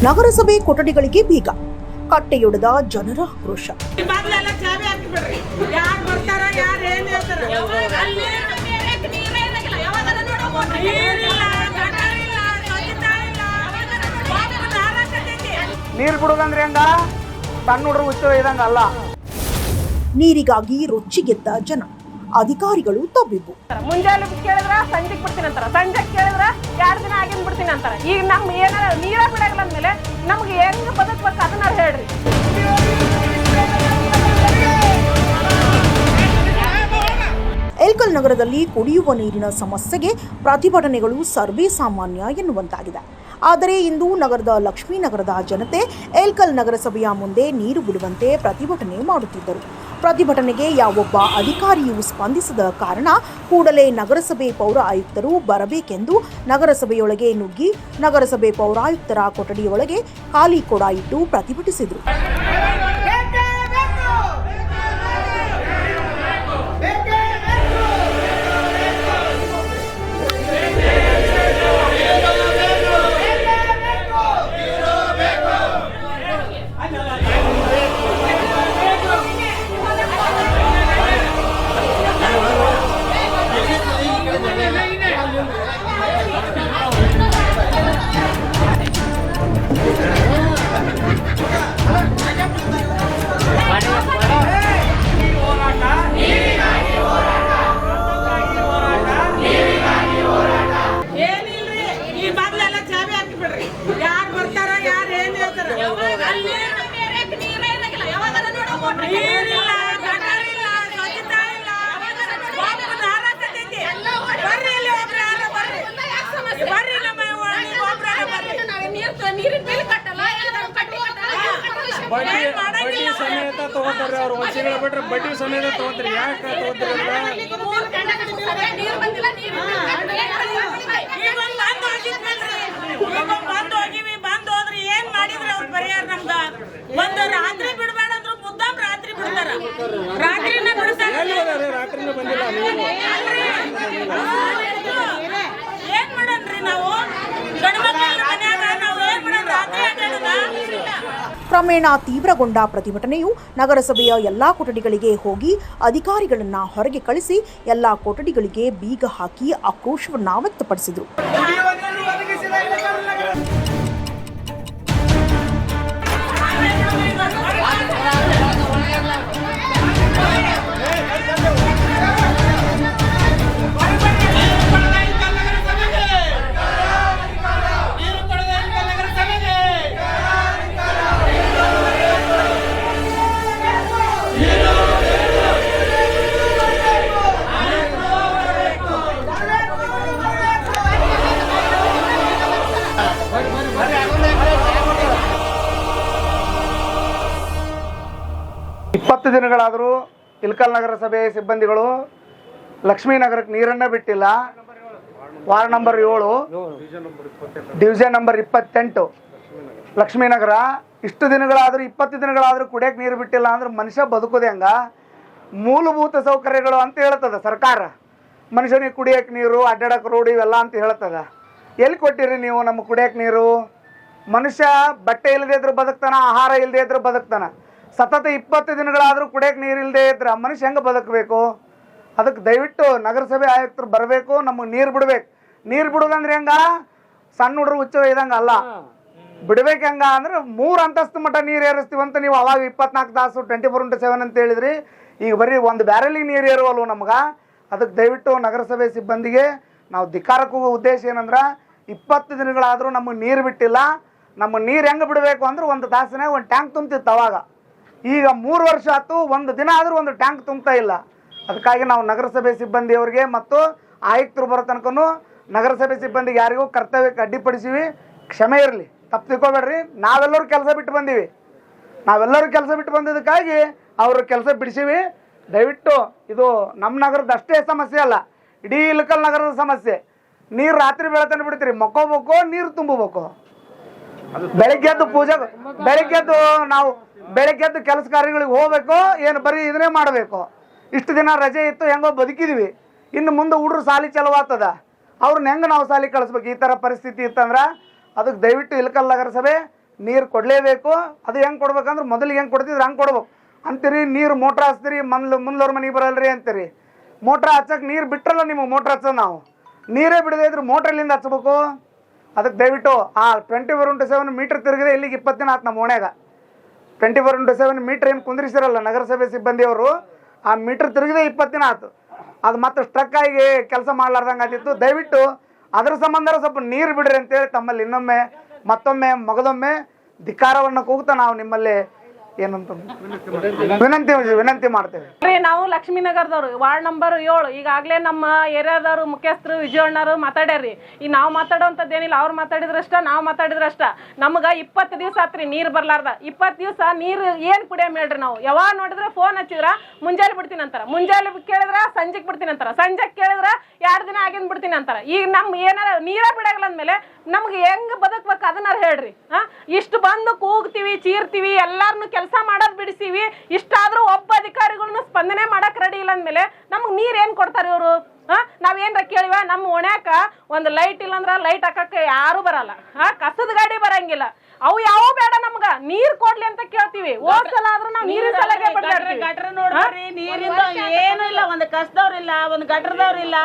ನಗರಸಭೆ ಕೊಠಡಿಗಳಿಗೆ ಬೀಗ, ಕಟ್ಟೆಯೊಡೆದ ಜನರ ಆಕ್ರೋಶ. ನೀರು ಬಿಡೋದಂದ್ರೆ ಹೆಂಗ ಸಣ್ಣ ಹುಡುಗರು ಹುಚ್ಚ ಇದಂಗ ಅಲ್ಲ. ನೀರಿಗಾಗಿ ರೊಚ್ಚಿಗೆದ್ದ ಜನ, ಅಧಿಕಾರಿಗಳು ತಬ್ಬಿಬ್ಬು. ಮುಂಜಾನೆ ಕೇಳಿದ್ರ ಸಂಜೆಗೆ ಬಿಡ್ತೀನಿ ಅಂತಾರ, ಸಂಜೆಗೆ ಕೇಳಿದ್ರ 2 ದಿನ ಆಗಿನ ಬಿಡ್ತೀನಿ ಅಂತಾರ. ಈಗ ನಮ್ಗೆ ಏನಾರ ನೀರ ಬಿಡಾಗಲ್ಲ ಅಂದ್ಮೇಲೆ ನಮ್ಗೆ ಹೆಂಗ್ ಬದುಕ್ಬೇಕು ಅದನ್ನ ಹೇಳ್ರಿ. ಇಳಕಲ್ ನಗರದಲ್ಲಿ ಕುಡಿಯುವ ನೀರಿನ ಸಮಸ್ಯೆಗೆ ಪ್ರತಿಭಟನೆಗಳು ಸರ್ವೇ ಸಾಮಾನ್ಯ ಎನ್ನುವಂತಾಗಿದೆ. ಆದರೆ ಇಂದು ನಗರದ ಲಕ್ಷ್ಮೀನಗರದ ಜನತೆ ಇಳಕಲ್ ನಗರಸಭೆಯ ಮುಂದೆ ನೀರು ಬಿಡುವಂತೆ ಪ್ರತಿಭಟನೆ ಮಾಡುತ್ತಿದ್ದರು. ಪ್ರತಿಭಟನೆಗೆ ಯಾವೊಬ್ಬ ಅಧಿಕಾರಿಯೂ ಸ್ಪಂದಿಸದ ಕಾರಣ ಕೂಡಲೇ ನಗರಸಭೆ ಪೌರ ಆಯುಕ್ತರು ಬರಬೇಕೆಂದು ನಗರಸಭೆಯೊಳಗೆ ನುಗ್ಗಿ ನಗರಸಭೆ ಪೌರಾಯುಕ್ತರ ಕೊಠಡಿಯೊಳಗೆ ಖಾಲಿ ಕೊಡ ಇಟ್ಟು ಪ್ರತಿಭಟಿಸಿದರು. ಬಡ್ಡಿ ಸಮೇತ ತಗೋತಾರೆ ಅವ್ರು. ವರ್ಷಗಳ ಬಿಟ್ರೆ ಬಡ್ಡಿ ಸಮೇತ ತಗೋತಾರೆ. ಯಾಕೆ ತಗೋತಾರೆ? ಬಂದು ಹೋದ್ರಿ ಏನ್ ಮಾಡಿದ್ರಿ ಅವ್ರ ಪರಿಹಾರ? ನಮ್ಗ ಒಂದು ರಾತ್ರಿ ಬಿಡ್ಬೇಡ ಅಂದ್ರು ಮುದ್ದಾಮ್ ರಾತ್ರಿ ಬಿಡ್ತಾರ. ರಾತ್ರಿನ ಬಿಡ್ತಾರ. ರಾತ್ರಿನ ಬಂದಿಲ್ಲ. ಏನ್ ಮಾಡನ್ರಿ ನಾವು? ಕ್ರಮೇಣ ತೀವ್ರಗೊಂಡ ಪ್ರತಿಭಟನೆಯು ನಗರಸಭೆಯ ಎಲ್ಲಾ ಕೊಠಡಿಗಳಿಗೆ ಹೋಗಿ ಅಧಿಕಾರಿಗಳನ್ನ ಹೊರಗೆ ಕಳಿಸಿ ಎಲ್ಲಾ ಕೊಠಡಿಗಳಿಗೆ ಬೀಗ ಹಾಕಿ ಆಕ್ರೋಶವನ್ನ ವ್ಯಕ್ತಪಡಿಸಿದರು. ದಿನಗಳಾದರೂ ಇಳಕಲ್ ನಗರಸಭೆ ಸಿಬ್ಬಂದಿಗಳು ಲಕ್ಷ್ಮೀನಗರಕ್ಕೆ ನೀರನ್ನ ಬಿಟ್ಟಿಲ್ಲ. Ward number 7 division number 28 Lakshminagar ಇಷ್ಟು ದಿನಗಳಾದರೂ 20 ದಿನಗಳಾದರೂ ಕುಡಿಯೋಕೆ ನೀರು ಬಿಟ್ಟಿಲ್ಲ ಅಂದ್ರೆ ಮನುಷ್ಯ ಬದುಕೋದೆ ಹಂಗ? ಮೂಲಭೂತ ಸೌಕರ್ಯಗಳು ಅಂತ ಹೇಳ್ತದ ಸರ್ಕಾರ. ಮನುಷ್ಯನಿಗೆ ಕುಡಿಯೋಕೆ ನೀರು, ಅಡ್ಡಾಡಕ್ಕೆ ರೋಡ್ ಇವೆಲ್ಲ ಅಂತ ಹೇಳ್ತದ. ಎಲ್ಲಿ ಕೊಟ್ಟಿರಿ ನೀವು ನಮ್ಮ ಕುಡಿಯೋಕೆ ನೀರು? ಮನುಷ್ಯ ಬಟ್ಟೆ ಇಲ್ಲದೆ ಇದ್ರೆ ಬದುಕ್ತಾನ, ಆಹಾರ ಇಲ್ಲದೆ ಇದ್ರೆ ಬದುಕ್ತಾನ. ಸತತ 20 ದಿನಗಳಾದರೂ ಕುಡಿಯೋಕೆ ನೀರು ಇಲ್ಲದೆ ಇದ್ರೆ ಮನುಷ್ಯ ಹೆಂಗೆ ಬದುಕಬೇಕು? ಅದಕ್ಕೆ ದಯವಿಟ್ಟು ನಗರಸಭೆ ಆಯುಕ್ತರು ಬರಬೇಕು, ನಮಗೆ ನೀರು ಬಿಡ್ಬೇಕು. ನೀರು ಬಿಡೋದಂದ್ರೆ ಹೆಂಗ ಸಣ್ಣ ಹುಡುಗರು ಹುಚ್ಚ ಇದಂಗ ಅಲ್ಲ. ಬಿಡ್ಬೇಕು ಹೆಂಗ ಅಂದ್ರೆ 3 ಅಂತಸ್ತು ಮಟ್ಟ ನೀರು ಏರಿಸ್ತೀವಂತ ನೀವು ಅವಾಗ 24 ತಾಸು 24x7 ಅಂತ ಹೇಳಿದ್ರಿ. ಈಗ ಬರೀ ಒಂದು ಬ್ಯಾರಲಿಗೆ ನೀರು ಏರುವಲ್ವ ನಮ್ಗೆ. ಅದಕ್ಕೆ ದಯವಿಟ್ಟು ನಗರಸಭೆ ಸಿಬ್ಬಂದಿಗೆ ನಾವು ಧಿಕ್ಕಾರಕ್ಕೆ ಹೋಗೋ ಉದ್ದೇಶ ಏನಂದ್ರೆ 20 ದಿನಗಳಾದರೂ ನಮಗೆ ನೀರು ಬಿಟ್ಟಿಲ್ಲ. ನಮ್ಮ ನೀರು ಹೆಂಗೆ ಬಿಡಬೇಕು ಅಂದ್ರೆ ಒಂದು ತಾಸಿನಾಗ ಒಂದು ಟ್ಯಾಂಕ್ ತುಂಬ್ತಿತ್ತು ಅವಾಗ. ಈಗ 3 ವರ್ಷ ಆಯ್ತು, ಒಂದು ದಿನ ಆದರೂ ಒಂದು ಟ್ಯಾಂಕ್ ತುಂಬ್ತಾ ಇಲ್ಲ. ಅದಕ್ಕಾಗಿ ನಾವು ನಗರಸಭೆ ಸಿಬ್ಬಂದಿಯವರಿಗೆ ಮತ್ತು ಆಯುಕ್ತರು ಬರೋ ತನಕನೂ ನಗರಸಭೆ ಸಿಬ್ಬಂದಿಗೆ ಯಾರಿಗೂ ಕರ್ತವ್ಯಕ್ಕೆ ಅಡ್ಡಿಪಡಿಸಿವಿ. ಕ್ಷಮೆ ಇರಲಿ, ತಪ್ಪು ತಿಳ್ಕೊಬೇಡ್ರಿ. ನಾವೆಲ್ಲರೂ ಕೆಲಸ ಬಿಟ್ಟು ಬಂದೀವಿ. ನಾವೆಲ್ಲರೂ ಕೆಲಸ ಬಿಟ್ಟು ಬಂದಿದ್ದಕ್ಕಾಗಿ ಅವರು ಕೆಲಸ ಬಿಡಿಸಿವಿ. ದಯವಿಟ್ಟು ಇದು ನಮ್ಮ ನಗರದ ಅಷ್ಟೇ ಸಮಸ್ಯೆ ಅಲ್ಲ, ಇಡೀ ಇಳಕಲ್ ನಗರದ ಸಮಸ್ಯೆ. ನೀರು ರಾತ್ರಿ ಬೆಳತನ ಬಿಡ್ತೀರಿ, ಮಕ್ಕೋಬೇಕು, ನೀರು ತುಂಬಬೇಕು. ಬೆಳಗ್ಗೆದ್ದು ಪೂಜೆ, ಬೆಳಗ್ಗೆದ್ದು ನಾವು ಬೆಳಗ್ಗೆದ್ದು ಕೆಲಸ ಕಾರ್ಯಗಳಿಗೆ ಹೋಗ್ಬೇಕು, ಏನು ಬರೀ ಇದನ್ನೇ ಮಾಡಬೇಕು. ಇಷ್ಟು ದಿನ ರಜೆ ಇತ್ತು, ಹೆಂಗೋ ಬದುಕಿದ್ವಿ. ಇನ್ನು ಮುಂದೆ ಹುಡುಗರು ಸಾಲಿ ಚಲವಾಗ್ತದ, ಅವ್ರನ್ನ ಹೆಂಗೆ ನಾವು ಸಾಲಿ ಕಳಿಸ್ಬೇಕು? ಈ ಥರ ಪರಿಸ್ಥಿತಿ ಇತ್ತಂದ್ರೆ ಅದಕ್ಕೆ ದಯವಿಟ್ಟು ಇಳಕಲ್ ನಗರಸಭೆ ನೀರು ಕೊಡಲೇಬೇಕು. ಅದು ಹೆಂಗೆ ಕೊಡ್ಬೇಕಂದ್ರೆ ಮೊದಲಿಗೆ ಹೆಂಗೆ ಕೊಡ್ತಿದ್ರು ಹಂಗೆ ಕೊಡ್ಬೇಕು ಅಂತೀರಿ. ನೀರು ಮೋಟ್ರ್ ಹಚ್ತೀರಿ, ಮುಂದವ್ರ ಮನೆಗೆ ಬರಲ್ರಿ ಅಂತೀರಿ. ಮೋಟ್ರ್ ಹಚ್ಚಕ್ಕೆ ನೀರು ಬಿಟ್ರಲ್ಲ ನಿಮಗೆ ಮೋಟ್ರ್ ಹಚ್ಚೋದು. ನಾವು ನೀರೇ ಬಿಡದೇ ಇದ್ರೆ ಮೋಟ್ರಲ್ಲಿಂದ ಹಚ್ಬೇಕು. ಅದಕ್ಕೆ ದಯವಿಟ್ಟು 24x7 ಮೀಟ್ರ್ ತಿರುಗಿದೆ. ಇಲ್ಲಿಗೆ 20 ದಿನ ಆಯ್ತು ನಮ್ಮ ಓಣ್ಯಾಗ. 24x7 ಮೀಟ್ರ್ ಏನು ಕುಂದ್ರಿಸಿರಲ್ಲ ನಗರಸಭೆ ಸಿಬ್ಬಂದಿಯವರು, ಆ ಮೀಟ್ರ್ ತಿರುಗಿದೆ 20 ದಿನ ಆಯ್ತು. ಅದು ಮತ್ತೆ ಸ್ಟ್ರಕ್ ಆಗಿ ಕೆಲಸ ಮಾಡ್ಲಾರ್ದಂಗೆ ಆತಿತ್ತು. ದಯವಿಟ್ಟು ಅದ್ರ ಸಂಬಂಧ ಸ್ವಲ್ಪ ನೀರು ಬಿಡ್ರಿ ಅಂತೇಳಿ ತಮ್ಮಲ್ಲಿ ಇನ್ನೊಮ್ಮೆ ಮತ್ತೊಮ್ಮೆ ಮಗದೊಮ್ಮೆ ಧಿಕ್ಕಾರವನ್ನು ಕೂಗ್ತಾ ನಾವು ನಿಮ್ಮಲ್ಲಿ ಏನಂತ ವಿನಂತಿ ಮಾಡ್ತೇವೆ. ನಾವು ಲಕ್ಷ್ಮೀನಗರದವ್ರು ವಾರ್ಡ್ ನಂಬರ್ 7. ಈಗಾಗಲೇ ನಮ್ಮ ಏರಿಯಾದವರು ಮುಖ್ಯಸ್ಥರು ವಿಜಯಣ್ಣರು ಮಾತಾಡ್ಯಾರ್ರಿ. ಈಗ ನಾವು ಮಾತಾಡೋಂಥದ್ದೇನಿಲ್ಲ, ಅವ್ರು ಮಾತಾಡಿದ್ರಷ್ಟ ನಾವು ಮಾತಾಡಿದ್ರಷ್ಟ. ನಮ್ಗೆ 20 ದಿವಸ ಆತ್ರಿ ನೀರು ಬರ್ಲಾರ್ದ. 20 ದಿವಸ ನೀರು ಏನು ಕುಡಿಯೋ ಹೇಳ್ರಿ. ನಾವು ಯಾವಾಗ ನೋಡಿದ್ರೆ ಫೋನ್ ಹಚ್ಚಿದ್ರ ಮುಂಜಾನೆ ಬಿಡ್ತೀನಿ ಅಂತಾರ, ಮುಂಜಾನೆ ಕೇಳಿದ್ರ ಸಂಜೆಗೆ ಬಿಡ್ತೀನಿ ಅಂತಾರ, ಸಂಜೆಗೆ ಕೇಳಿದ್ರ 2 ದಿನ ಆಗಿಂದ ಬಿಡ್ತೀನಿ ಅಂತಾರ. ಈಗ ನಮ್ ಏನಾರ ನೀರ ಬಿಡಾಗಲ್ಲ ಅಂದ್ಮೇಲೆ ನಮ್ಗೆ ಹೆಂಗ್ ಬದುಕ್ಬೇಕು ಅದನ್ನಾರು ಹೇಳ್ರಿ. ಇಷ್ಟು ಬಂದು ಕೂಗ್ತೀವಿ, ಚೀರ್ತೀವಿ, ಎಲ್ಲಾರನು ಕೆಲಸ ಮಾಡೋದ್ ಬಿಡಿಸಿವಿ. ಇಷ್ಟಾದ್ರೂ ಒಬ್ಬ ಅಧಿಕಾರಿಗಳನ್ನ ಸ್ಪಂದನೆ ಮಾಡಕ್ ರೆಡಿ ಇಲ್ಲ ಅಂದ್ಮೇಲೆ ನಮ್ಗೆ ನೀರ್ ಏನ್ ಕೊಡ್ತಾರೆ ಇವರು? ನಾವೇನ್ರ ಕೇಳಿವ? ನಮ್ಮ ಒಣ್ಯಾಕ ಒಂದು ಲೈಟ್ ಇಲ್ಲ ಅಂದ್ರ ಲೈಟ್ ಹಾಕಕ್ಕೆ ಯಾರು ಬರಲ್ಲ, ಕಸದ ಗಾಡಿ ಬರಂಗಿಲ್ಲ. ಅವು ಯಾವ ಬೇಡ ನಮ್ಗ ನೀರ್ ಕೊಡ್ಲಿ ಅಂತ ಕೇಳ್ತೀವಿ. ಹೋದ್ಸಲ ಆದ್ರೂ ನಾವು ನೀರಿನ ಸಲಹೆ ಗಟ್ರ ನೋಡ್ರಿ, ನೀರಿಂದ ಏನು ಇಲ್ಲ, ಒಂದು ಕಸದವ್ರಿಲ್ಲ, ಒಂದು ಗಟ್ರದವ್ರಿಲ್ಲ.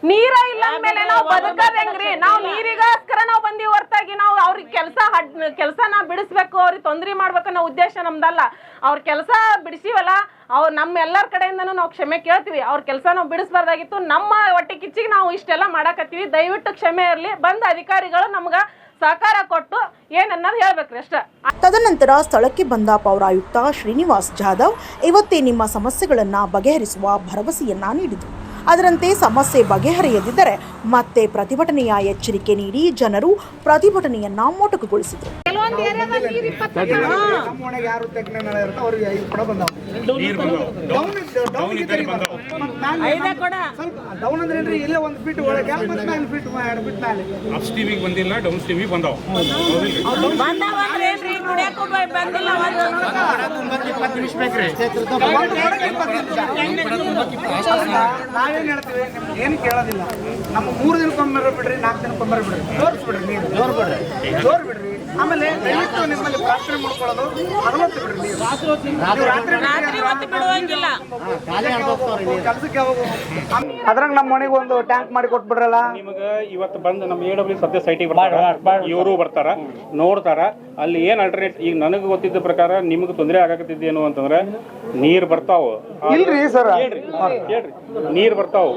ನೀರ ಇಲ್ಲ ಅಂದ್ಮೇಲೆ ನಾವು ಬದುಕದ್ ಹೆಂಗ್ರಿ? ನಾವು ನೀರಿಗೋಸ್ಕರ ನಾವು ಬಂದಿವಿ ಹೊರತಾಗಿ ನಾವು ಅವ್ರಿಗೆ ಕೆಲಸ ನಾವು ಬಿಡಿಸ್ಬೇಕು, ಅವ್ರಿಗೆ ತೊಂದ್ರೆ ಮಾಡ್ಬೇಕು ಅನ್ನೋ ಉದ್ದೇಶ ನಮ್ದಲ್ಲ. ಅವ್ರ ಕೆಲಸ ಬಿಡಿಸಿವಲ್ಲ, ಅವ್ರು ನಮ್ಮೆಲ್ಲರ ಕಡೆಯಿಂದನೂ ನಾವು ಕ್ಷಮೆ ಕೇಳ್ತೀವಿ. ಅವ್ರ ಕೆಲಸ ನಾವು ಬಿಡಿಸ್ಬಾರ್ದಾಗಿತ್ತು. ನಮ್ಮ ಹೊಟ್ಟೆ ಕಿಚ್ಚಿಗೆ ನಾವು ಇಷ್ಟೆಲ್ಲ ಮಾಡಾಕತ್ತೀವಿ. ದಯವಿಟ್ಟು ಕ್ಷಮೆ ಇರಲಿ. ಬಂದ ಅಧಿಕಾರಿಗಳು ನಮ್ಗ ಸಹಕಾರ ಕೊಟ್ಟು ಏನನ್ನೋದು ಹೇಳ್ಬೇಕ್ರಿ ಅಷ್ಟ. ತದನಂತರ ಸ್ಥಳಕ್ಕೆ ಬಂದ ಪೌರಾಯುಕ್ತ ಶ್ರೀನಿವಾಸ್ ಜಾಧವ್ ಇವತ್ತೇ ನಿಮ್ಮ ಸಮಸ್ಯೆಗಳನ್ನು ಬಗೆಹರಿಸುವ ಭರವಸೆಯನ್ನ ನೀಡಿದರು. ಅದರಂತೆ ಸಮಸ್ಯೆ ಬಗೆಹರಿಯದಿದ್ದರೆ ಮತ್ತೆ ಪ್ರತಿಭಟನೆಯ ಎಚ್ಚರಿಕೆ ನೀಡಿ ಜನರು ಪ್ರತಿಭಟನೆಯನ್ನ ಮೊಟಕುಗೊಳಿಸಿದರು. ನಾವೇನ್ ಹೇಳ್ತೀವಿ, ಏನು ಕೇಳೋದಿಲ್ಲ. ನಮ್ಮ 3 ದಿನಕ್ಕೊಮ್ಮೆ ಬಿಡ್ರಿ, 4 ದಿನಕ್ಕೊಮ್ಮೆ ಬಿಡ್ರಿ, ಜೋರ್ ಬಿಡ್ರಿ. ಆಮೇಲೆ ದಯವಿಟ್ಟು ನಿಮ್ಮಲ್ಲಿ ಪ್ರಾರ್ಥನೆ ಮಾಡ್ಕೊಳ್ಳೋದು ಅಗಲೊತ್ತು ಬಿಡ್ರಿ. ಕೆಲಸಕ್ಕೆ ಹೋಗು ಅದ್ರಾಗ ನಮ್ಮ ಮನೆಗೆ ಒಂದು ಟ್ಯಾಂಕ್ ಮಾಡಿ ಕೊಟ್ಬಿಡ್ರಲ್ಲ. ನಿಮಗೆ ಇವತ್ತು ಬಂದು ನಮ್ಮ AW ಸದ್ಯ ಸೈಟಿಗೆ ಇವರು ಬರ್ತಾರ, ನೋಡ್ತಾರ. ಅಲ್ಲಿ ಏನ್ ಅಲ್ಟರ್ನೇಟ್ ಈಗ ನನಗೆ ಗೊತ್ತಿದ್ದ ಪ್ರಕಾರ ನಿಮ್ಗೆ ತೊಂದರೆ ಆಗಕತ್ತಿದ್ದೇನು ಅಂತಂದ್ರೆ ನೀರ್ ಬರ್ತಾವ ಇಲ್ರಿ ಸರ್, ಹೇಳ್ರಿ ನೀರ್ ಬರ್ತಾವ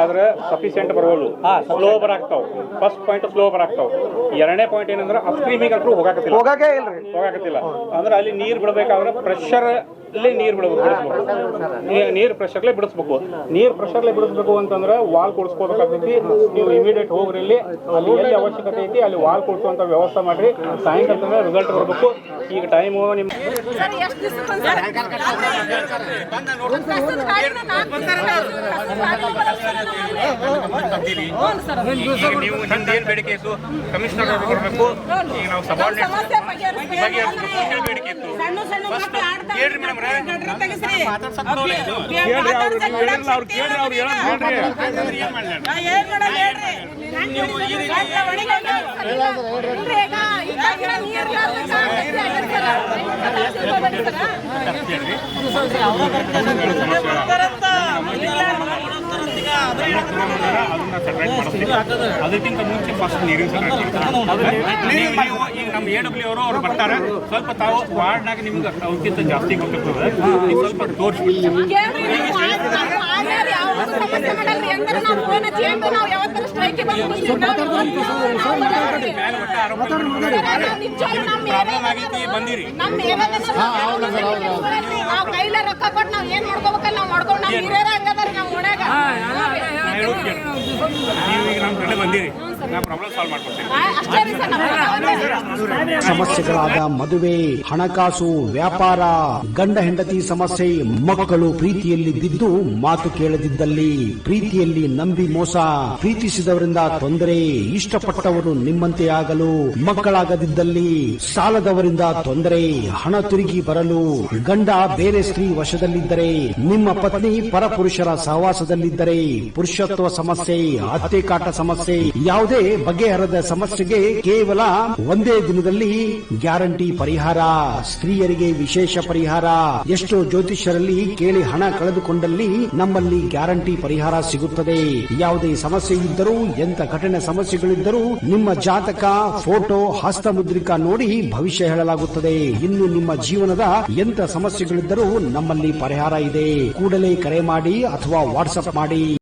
ಆದ್ರೆ ಸಫಿಶಿಯಂಟ್ ಬರೋದು, ಸ್ಲೋ ಬರಾಕ್ತಾವ. ಫಸ್ಟ್ ಪಾಯಿಂಟ್ ಸ್ಲೋ ಬರಾಕ್ತಾವ. 2ನೇ ಪಾಯಿಂಟ್ ಏನಂದ್ರೆ ಅಪ್ಸ್ಟ್ರೀಮಿಗೆ ಅಂತೂ ಹೋಗಾಕತ್ತಿಲ್ಲ. ಅಂದ್ರೆ ಅಲ್ಲಿ ನೀರ್ ಬಿಡಬೇಕಾದ್ರೆ ಪ್ರೆಷರ್ ನೀರ್ ಬಿಡಿಸ್ಬೇಕು. ನೀರ್ ಪ್ರೆಷರ್ಲೆ ಬಿಡಿಸ್ಬೇಕು. ನೀರ್ ಪ್ರೆಷರ್ಲೆ ಬಿಡಿಸ್ಬೇಕು ಅಂತಂದ್ರೆ ವಾಲ್ ಕೊಡಿಸ್ಕೋಬೇಕಾಗ್ತೈತಿ. ನೀವು ಇಮಿಡಿಯೇಟ್ ಹೋಗ್ರಿ, ಅಲ್ಲಿ ಎಲ್ಲಿ ಅವಶ್ಯಕತೆ ಐತಿ ಅಲ್ಲಿ ವಾಲ್ ಕೊಡಿಸುವಂತ ವ್ಯವಸ್ಥೆ ಮಾಡ್ರಿ. ಸಾಯಂಕಾಲ ರಿಸಲ್ಟ್ ಬರ್ಬೇಕು. ಈಗ ಟೈಮು ನಿಮ್ಮ ನೀವು ನಿಮ್ದೇನ್ ಬೇಡಿಕೆ ಇತ್ತು ಕಮಿಷನರ್ ಅವರು ಬರಬೇಕು. ಈಗ ನಾವು ಬೇಡಿಕೆ ಇತ್ತು. ಹೇಳ್ರಿ ಮೇಡಮ್, ಅದಕ್ಕಿಂತ ಮುಂಚೆ ಫಸ್ಟ್ ನೀರಿನ ಈಗ ನಮ್ಮ AW ಅವರು ಬರ್ತಾರೆ. ಸ್ವಲ್ಪ ತಾವು ವಾರ್ಡ್ನಾಗ ನಿಮ್ಗೆ ಅವಕ್ಕಿಂತ ಜಾಸ್ತಿ ಗೊತ್ತಿರ್ತದೆ, ಸ್ವಲ್ಪ ತೋರಿಸಿ. ಪ್ರಾಬ್ಲಮ್ ಆಗೈತಿ ಬಂದಿರಿ. ಕೈಲ ರೊಕ್ಕ ಕೊಟ್ಟು ನಾವ್ ಏನ್ ಮಾಡ್ಕೋಬೇಕಲ್ಲ ನಾವು ಮಾಡ್ಕೊಂಡು ನಾವು ಹಿರಿಯರ ಹಂಗದಾರ ನಾವು ಓಣ್ಯಾಗ ನೀವೀಗ ನಮ್ಮ ಕಡೆ ಬಂದಿರಿ, ನಾ ಪ್ರಾಬ್ಲಮ್ ಸಾಲ್ವ್ ಮಾಡ್ಕೊಡ್ತೀನಿ. ಸಮಸ್ಯೆಗಳಾದ ಮದುವೆ, ಹಣಕಾಸು, ವ್ಯಾಪಾರ, ಗಂಡ ಹೆಂಡತಿ ಸಮಸ್ಯೆ, ಮಕ್ಕಳು ಪ್ರೀತಿಯಲ್ಲಿ ಬಿದ್ದು ಮಾತು ಕೇಳದಿದ್ದಲ್ಲಿ, ಪ್ರೀತಿಯಲ್ಲಿ ನಂಬಿ ಮೋಸ, ಪ್ರೀತಿಸಿದವರಿಂದ ತೊಂದರೆ, ಇಷ್ಟಪಟ್ಟವರು ನಿಮ್ಮಂತೆ ಆಗಲು ಮಕ್ಕಳಾಗದಿದ್ದಲ್ಲಿ, ಸಾಲದವರಿಂದ ತೊಂದರೆ, ಹಣ ತಿರುಗಿ ಬರಲು, ಗಂಡ ಬೇರೆ ಸ್ತ್ರೀ ವಶದಲ್ಲಿದ್ದರೆ, ನಿಮ್ಮ ಪತ್ನಿ ಪರಪುರುಷರ ಸಹವಾಸದಲ್ಲಿದ್ದರೆ, ಪುರುಷತ್ವ ಸಮಸ್ಯೆ, ಅತ್ತೆ ಕಾಟ ಸಮಸ್ಯೆ, ಯಾವುದೇ ಬಗೆಹರದ ಸಮಸ್ಯೆಗೆ ಕೇವಲ ಒಂದೇ ದಿನದಲ್ಲಿ ಗ್ಯಾರಂಟಿ ಪರಿಹಾರ, ಸ್ತ್ರೀಯರಿಗೆ ವಿಶೇಷ ಪರಿಹಾರ. ಎಷ್ಟೋ ಜ್ಯೋತಿಷ್ಯರಲ್ಲಿ ಕೇಳಿ ಹಣ ಕಳೆದುಕೊಂಡಲ್ಲಿ ನಮ್ಮಲ್ಲಿ ಗ್ಯಾರಂಟಿ ಪರಿಹಾರ ಸಿಗುತ್ತದೆ. ಯಾವುದೇ ಸಮಸ್ಯೆ ಇದ್ದರೂ, ಎಂತ ಕಠಿಣ ಸಮಸ್ಯೆಗಳಿದ್ದರೂ ನಿಮ್ಮ ಜಾತಕ, ಫೋಟೋ, ಹಸ್ತಮುದ್ರಿಕಾ ನೋಡಿ ಭವಿಷ್ಯ ಹೇಳಲಾಗುತ್ತದೆ. ಇನ್ನು ನಿಮ್ಮ ಜೀವನದ ಎಂತ ಸಮಸ್ಯೆಗಳಿದ್ದರೂ ನಮ್ಮಲ್ಲಿ ಪರಿಹಾರ ಇದೆ. ಕೂಡಲೇ ಕರೆ ಮಾಡಿ ಅಥವಾ ವಾಟ್ಸ್ಆಪ್ ಮಾಡಿ.